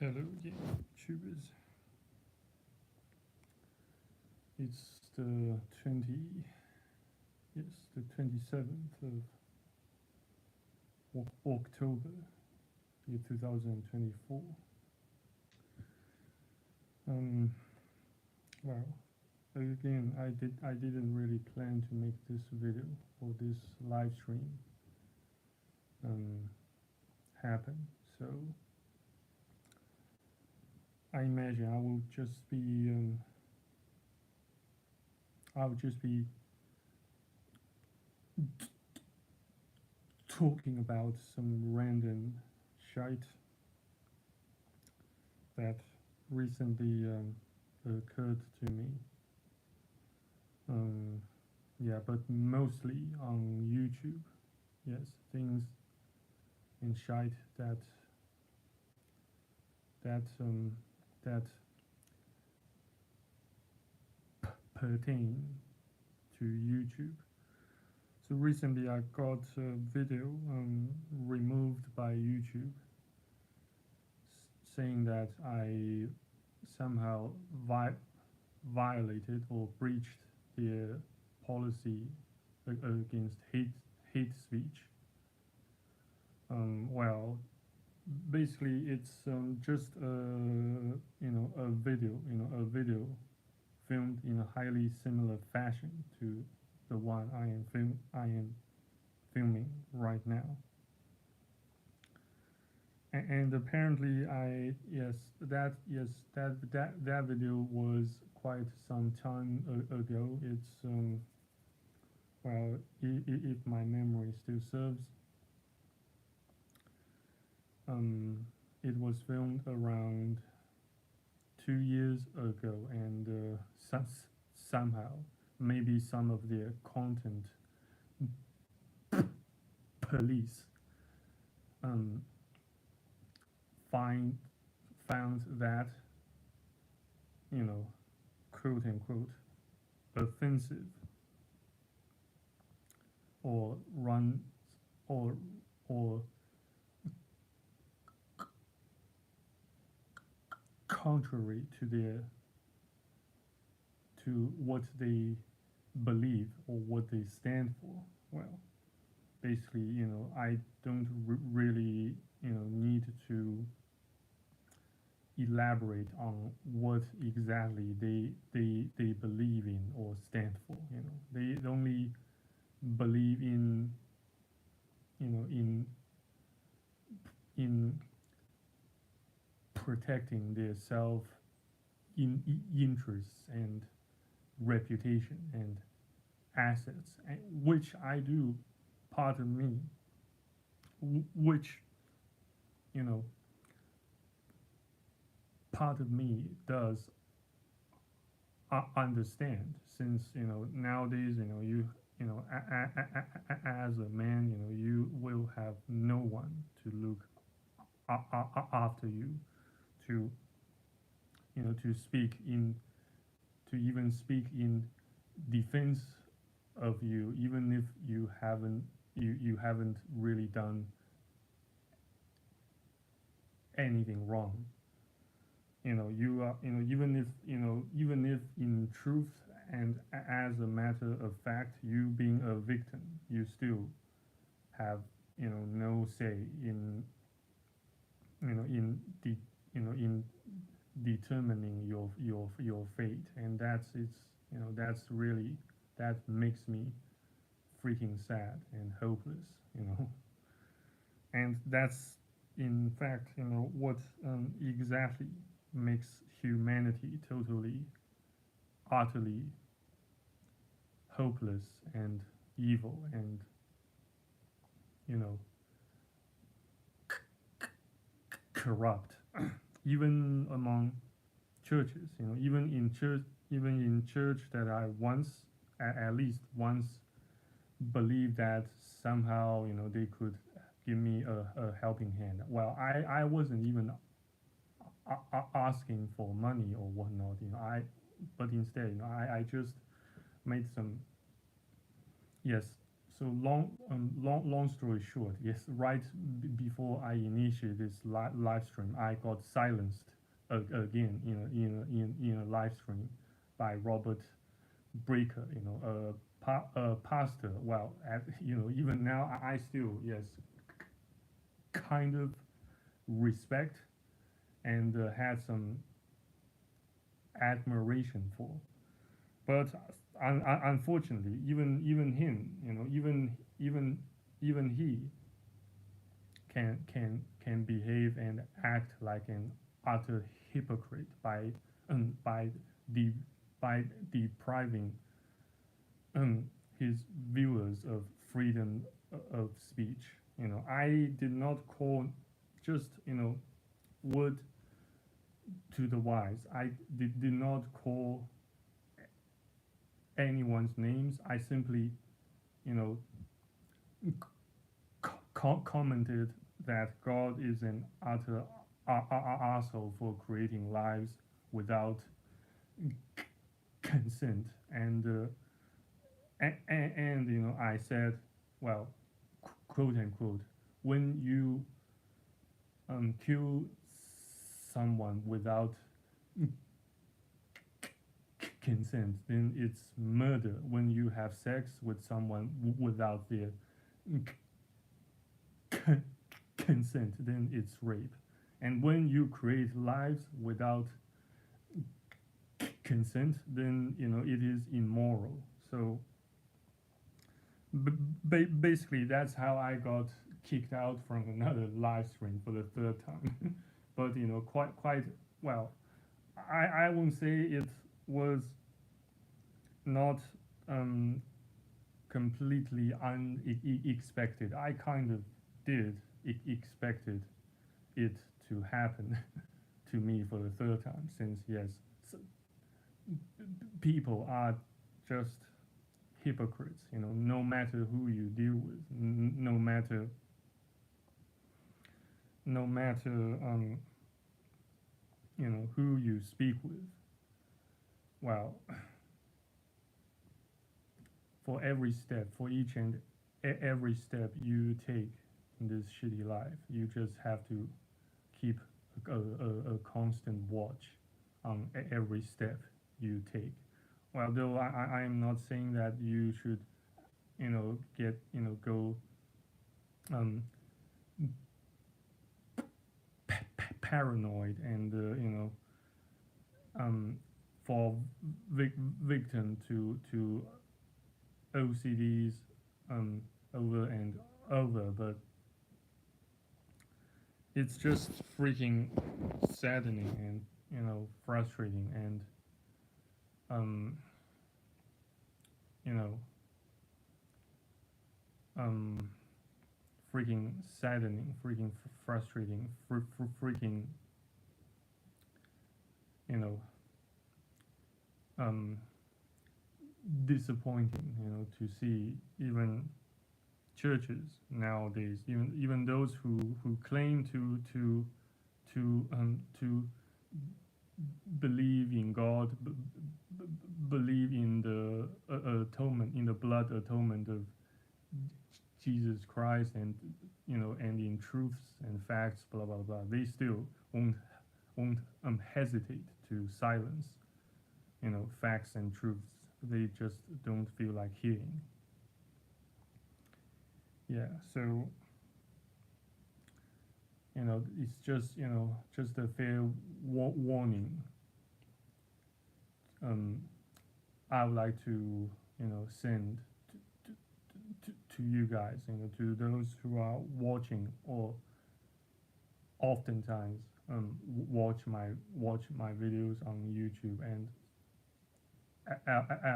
Hello again, tubers. It's the 27th of October, year 2024. Um, well, again, I didn't really plan to make this video or this live stream um, happen. So I imagine I will just be talking about some random shite that recently occurred to me. Um, yeah, but mostly on YouTube. Yes, things and shite that um, that pertain to YouTube. So recently, I got a video removed by YouTube saying that I somehow violated or breached their policy against hate speech. Well, basically, it's just a video filmed in a highly similar fashion to the one I am filming right now. And apparently, that video was quite some time ago. It's well, if my memory still serves, it was filmed around 2 years ago, and somehow maybe some of their content police um, find found that, you know, quote unquote offensive, or run or contrary to what they believe or what they stand for. Well, basically, I don't really, need to elaborate on what exactly they believe in or stand for. They only believe in, in protecting their self interests and reputation and assets, which I do. Part of me, which, you know part of me does understand, since, nowadays, as a man, you will have no one to look after you, to to speak in to even speak in defense of you, even if you haven't really done anything wrong. You are, even if in truth and as a matter of fact, you being a victim, you still have, no say in, the in determining your fate. And that's really, that makes me freaking sad and hopeless. And that's, in fact, what exactly makes humanity totally, utterly hopeless and evil, and, you know corrupt. Even among churches, even in church, that I once, at least once, believed that somehow, they could give me a helping hand. Well, I wasn't even asking for money or whatnot. But instead, I just made some, yes, So long story short, yes, right before I initiated this live stream, I got silenced again in a live stream by Robert Breaker, a pastor. Well, even now I still, yes, kind of respect and had some admiration for. But unfortunately, even him, even he can behave and act like an utter hypocrite by de, by depriving um, his viewers of freedom of speech. I did not call just word to the wise. I did not call anyone's names. I simply, you know, commented that God is an utter asshole for creating lives without consent, and I said, well, quote unquote, when you kill someone without consent, then it's murder. When you have sex with someone without their consent, then it's rape. And when you create lives without consent, then it is immoral. So basically, that's how I got kicked out from another live stream for the third time. But quite well. I won't say it was not um, completely unexpected. I kind of did expected it to happen to me for the third time, since yes, people are just hypocrites. No matter who you deal with, no matter who you speak with. Well, for every step, for each and every step you take in this shitty life, you just have to keep a constant watch on every step you take. Well, though I am not saying that you should, get, go um, paranoid and, fall victim to OCDs over and over, but it's just freaking saddening and frustrating and um, you know um, freaking saddening, freaking frustrating, freaking you know um, disappointing. To see even churches nowadays, even those who claim to believe in God, believe in the atonement, in the blood atonement of Jesus Christ, and in truths and facts, blah blah blah. They still won't hesitate to silence, facts and truths. They just don't feel like hearing. Yeah, so it's just a fair warning. I would like to send to you guys, to those who are watching or oftentimes watch my videos on YouTube and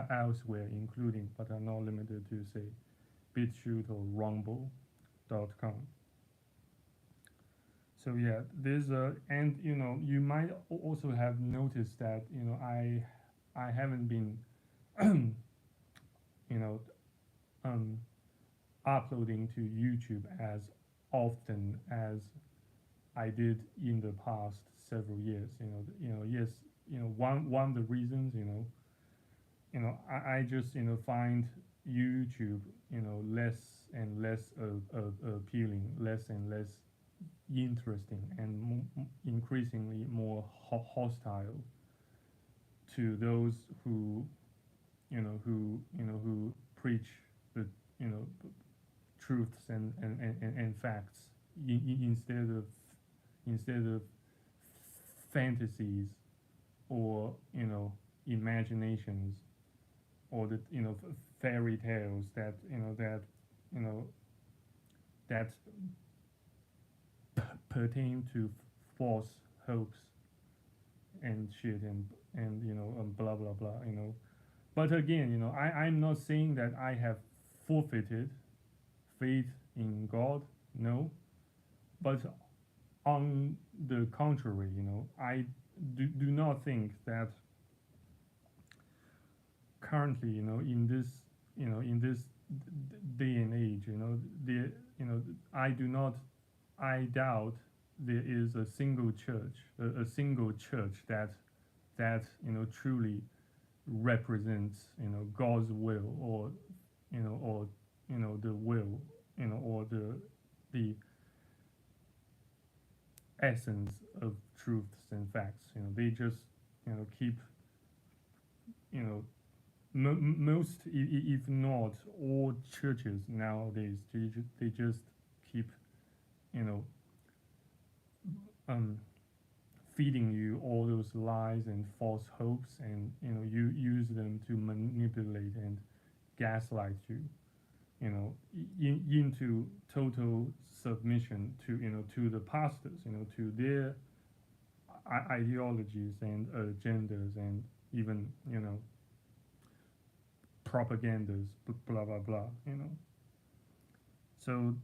elsewhere, including but are not limited to, say, BitChute or Rumble.com. So yeah, there's and you might also have noticed that I haven't been you know um, uploading to YouTube as often as I did in the past several years. Yes, one of the reasons, I just find YouTube less and less appealing, less and less interesting, and increasingly more hostile to those who who preach the you know truths and facts, instead of fantasies, or imaginations, or the fairy tales you know that pertain to false hopes and shit, and blah blah blah. But again, I'm not saying that I have forfeited faith in God. No. But on the contrary, I do not think that currently, in this day and age, I do not, I doubt there is a single church, a single church that truly represents God's will, or the will, or the essence of truths and facts. They just keep you know most, if not all churches nowadays, they just keep you know um, feeding you all those lies and false hopes, and you use them to manipulate and gaslight you, into total submission to to the pastors, to their ideologies and agendas, and even propagandas, blah blah blah. So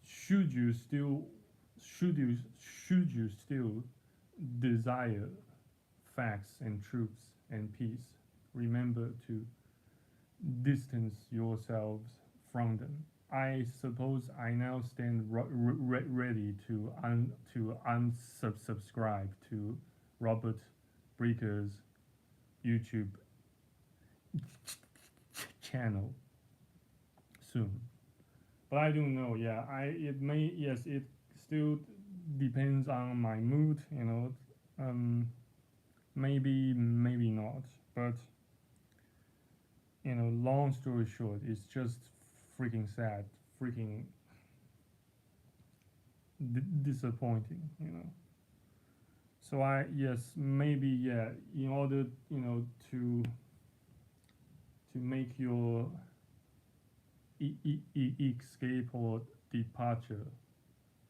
should you still should you still desire facts and truths and peace, remember to distance yourselves from them. I suppose I now stand ready to unsubscribe to Robert Breaker's YouTube channel soon. But I don't know. Yeah, it may, yes, it still depends on my mood. Maybe not. But long story short, it's just freaking sad, freaking disappointing. So yes, maybe, yeah, in order to make your escape or departure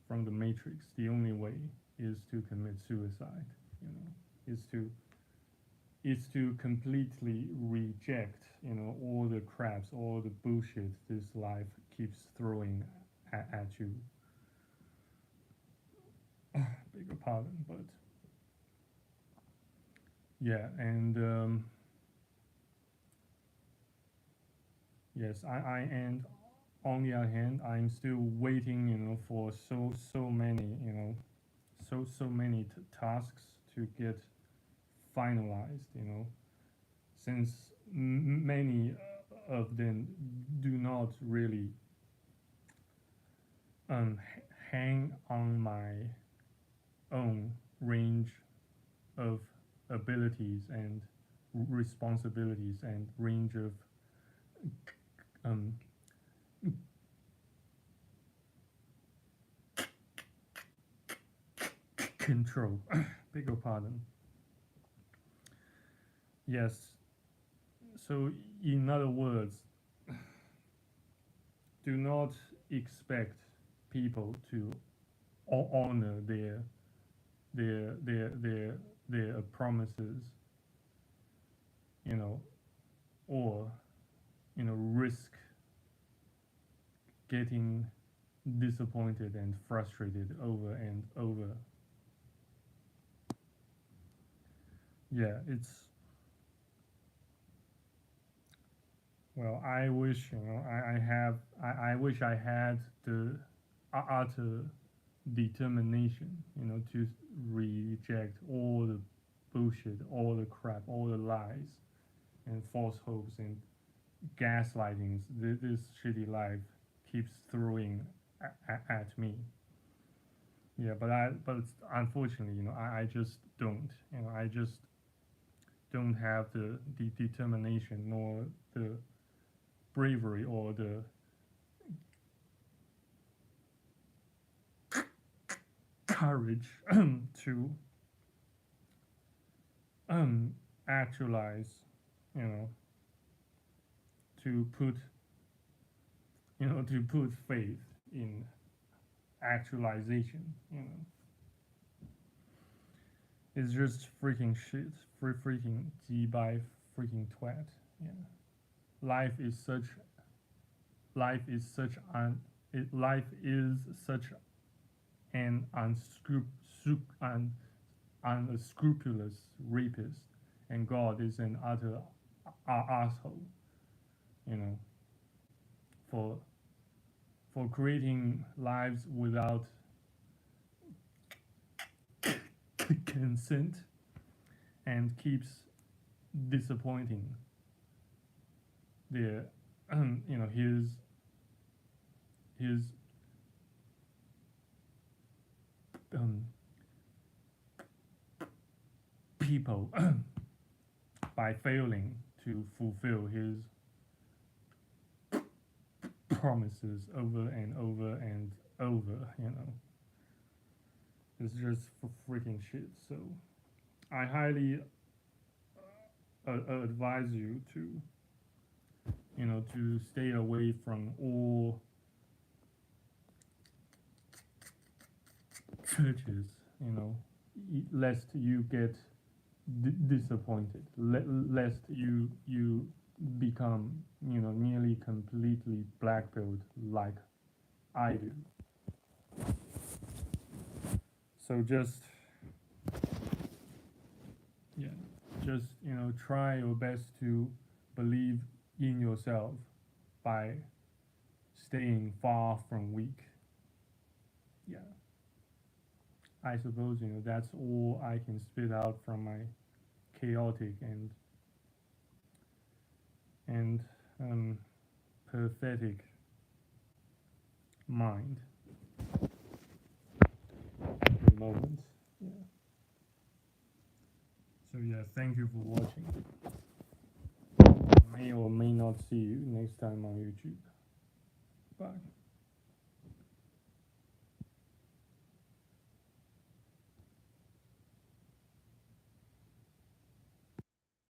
from the matrix, the only way is to commit suicide. Is to completely reject all the craps, all the bullshit this life keeps throwing at you. Beg your pardon, but yeah. And yes, I and on the other hand, I'm still waiting, for so many, so many tasks to get finalized, since many of them do not really hang on my own range of abilities and responsibilities, and range of um, control. Beg your pardon. Yes. So, in other words, do not expect people to honor their promises, or risk getting disappointed and frustrated over and over. Yeah, it's, well, I wish, I wish I had the utter determination, to reject all the bullshit, all the crap, all the lies, and false hopes and gaslightings this shitty life keeps throwing at me. Yeah, but unfortunately, I just don't. I just don't have the determination nor the bravery or the courage to actualize, you know, to put to put faith in actualization. It's just freaking shit, freaking G by freaking twat. Yeah, life is such life is such life is such an unscrupulous rapist, and God is an utter asshole. You know, for creating lives without consent and keeps disappointing the his um, people by failing to fulfill his promises over and over and over. It's just freaking shit. So I highly advise you to to stay away from all churches, lest you get disappointed, lest you become nearly completely black belt like I do. So just yeah, just try your best to believe in yourself by staying far from weak. Yeah, I suppose that's all I can spit out from my chaotic and pathetic mind at the moment. Yeah. So yeah, thank you for watching. May or may not see you next time on YouTube. Bye.